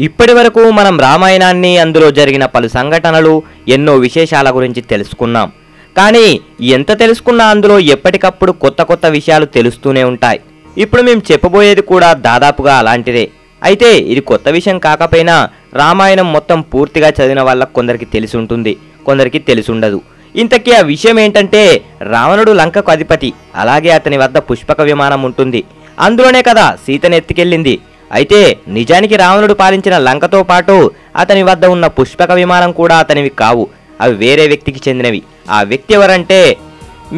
ఇప్పటి వరకు మనం రామాయణాన్ని అందులో జరిగిన పలు సంఘటనలు ఎన్నో విశేషాల గురించి తెలుసుకున్నాం. కానీ ఎంత తెలుసుకున్నా అందులో ఎప్పటికప్పుడు కొత్త కొత్త విషయాలు తెలుస్తూనే ఉంటాయి. ఇప్పుడు మేము చెప్పబోయేది కూడా దాదాపుగా అలాంటిదే. అయితే ఇది కొత్త విషయం కాకపోయినా రామాయణం మొత్తం పూర్తిగా చదివిన వాళ్ళకు కొందరికి తెలిసి ఉంటుంది, కొందరికి తెలిసి ఉండదు. ఇంతకీ ఆ విషయం ఏంటంటే రావణుడు లంకకు అధిపతి, అలాగే అతని వద్ద పుష్పక విమానం ఉంటుంది. అందులోనే కదా సీతను ఎత్తుకెళ్ళింది. అయితే నిజానికి రావణుడు పాలించిన లంకతో పాటు అతని వద్ద ఉన్న పుష్పక విమానం కూడా అతనివి కావు, అవి వేరే వ్యక్తికి చెందినవి. ఆ వ్యక్తి ఎవరంటే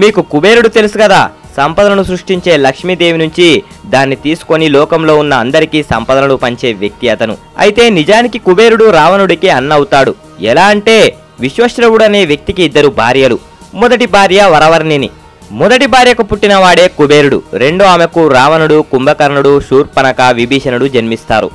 మీకు కుబేరుడు తెలుసు కదా, సంపదలను సృష్టించే లక్ష్మీదేవి నుంచి దాన్ని తీసుకొని లోకంలో ఉన్న అందరికీ సంపదలను పంచే వ్యక్తి అతను. అయితే నిజానికి కుబేరుడు రావణుడికి అన్న అవుతాడు. ఎలా అంటే విశ్వశ్రవుడు అనే వ్యక్తికి ఇద్దరు భార్యలు. మొదటి భార్య వరవర్ణిని. మొదటి భార్యకు పుట్టినవాడే కుబేరుడు. రెండో ఆమెకు రావణుడు, కుంభకర్ణుడు, శూర్పణఖ, విభీషణుడు జన్మిస్తారు.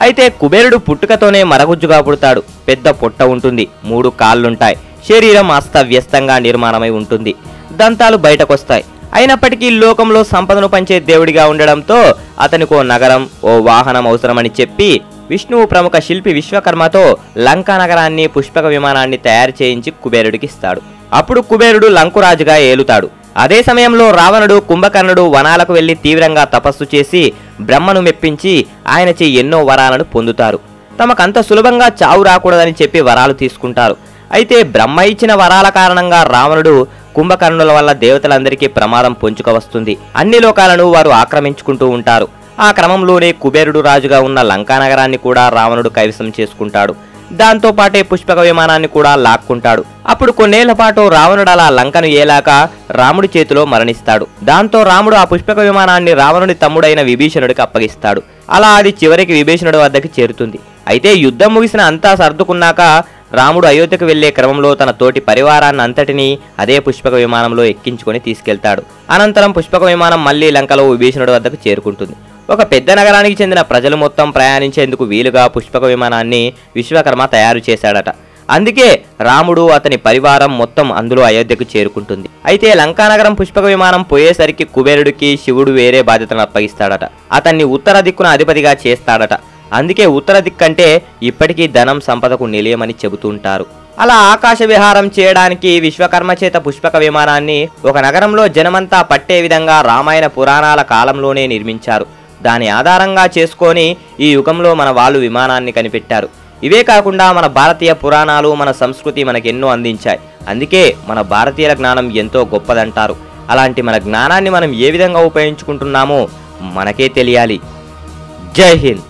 అయితే కుబేరుడు పుట్టుకతోనే మరగుజ్జుగా పుడతాడు. పెద్ద పొట్ట ఉంటుంది, 3 కాళ్ళుంటాయి. శరీరం అస్తవ్యస్తంగా నిర్మాణమై ఉంటుంది. దంతాలు బయటకొస్తాయి. అయినప్పటికీ లోకంలో సంపదను పంచే దేవుడిగా ఉండడంతో అతనికో నగరం, ఓ వాహనం అవసరమని చెప్పి విష్ణువు ప్రముఖ శిల్పి విశ్వకర్మతో లంకా నగరాన్ని, పుష్పక విమానాన్ని తయారు చేయించి కుబేరుడికి ఇస్తాడు. అప్పుడు కుబేరుడు లంకురాజుగా ఏలుతాడు. అదే సమయంలో రావణుడు, కుంభకర్ణుడు వనాలకు వెళ్లి తీవ్రంగా తపస్సు చేసి బ్రహ్మను మెప్పించి ఆయనచే ఎన్నో వరాలను పొందుతారు. తమకంత సులభంగా చావు రాకూడదని చెప్పి వరాలు తీసుకుంటారు. అయితే బ్రహ్మ ఇచ్చిన వరాల కారణంగా రావణుడు, కుంభకర్ణుల వల్ల దేవతలందరికీ ప్రమాదం పొంచుక వస్తుంది. అన్ని లోకాలను వారు ఆక్రమించుకుంటూ ఉంటారు. ఆ క్రమంలోనే కుబేరుడు రాజుగా ఉన్న లంకా నగరాన్ని కూడా రావణుడు కైవసం చేసుకుంటాడు. దాంతో పాటే పుష్పక విమానాన్ని కూడా లాక్కుంటాడు. అప్పుడు కొన్నేళ్ల పాటు రావణుడు అలా లంకను ఏలాక రాముడి చేతిలో మరణిస్తాడు. దాంతో రాముడు ఆ పుష్పక విమానాన్ని రావణుడి తమ్ముడైన విభీషణుడికి అప్పగిస్తాడు. అలా అది చివరికి విభీషణుడి వద్దకి చేరుతుంది. అయితే యుద్ధం ముగిసిన అంతా సర్దుకున్నాక రాముడు అయోధ్యకు వెళ్లే క్రమంలో తన తోటి పరివారాన్ని అంతటినీ అదే పుష్పక విమానంలో ఎక్కించుకొని తీసుకెళ్తాడు. అనంతరం పుష్పక విమానం మళ్లీ లంకలో విభీషణుడి వద్దకు చేరుకుంటుంది. ఒక పెద్ద నగరానికి చెందిన ప్రజలు మొత్తం ప్రయాణించేందుకు వీలుగా పుష్పక విమానాన్ని విశ్వకర్మ తయారు చేశాడట. అందుకే రాముడు, అతని పరివారం మొత్తం అందులో అయోధ్యకు చేరుకుంటుంది. అయితే లంకానగరం పుష్పక విమానం పోయేసరికి కుబేరుడికి శివుడు వేరే బాధ్యతను అప్పగిస్తాడట. అతన్ని ఉత్తర దిక్కున అధిపతిగా చేస్తాడట. అందుకే ఉత్తర దిక్కంటే ఇప్పటికీ ధనం, సంపదకు నిలయమని చెబుతుంటారు. అలా ఆకాశ విహారం చేయడానికి విశ్వకర్మ చేత పుష్పక విమానాన్ని ఒక నగరంలో జనమంతా పట్టే విధంగా రామాయణ పురాణాల కాలంలోనే నిర్మించారు. దాని ఆధారంగా చేసుకొని ఈ యుగంలో మన వాళ్ళు విమానాన్ని కనిపెట్టారు. ఇవే కాకుండా మన భారతీయ పురాణాలు, మన సంస్కృతి మనకెన్నో అందించాయి. అందుకే మన భారతీయుల జ్ఞానం ఎంతో గొప్పదంటారు. అలాంటి మన జ్ఞానాన్ని మనం ఏ విధంగా ఉపయోగించుకుంటున్నామో మనకే తెలియాలి. జై హింద్.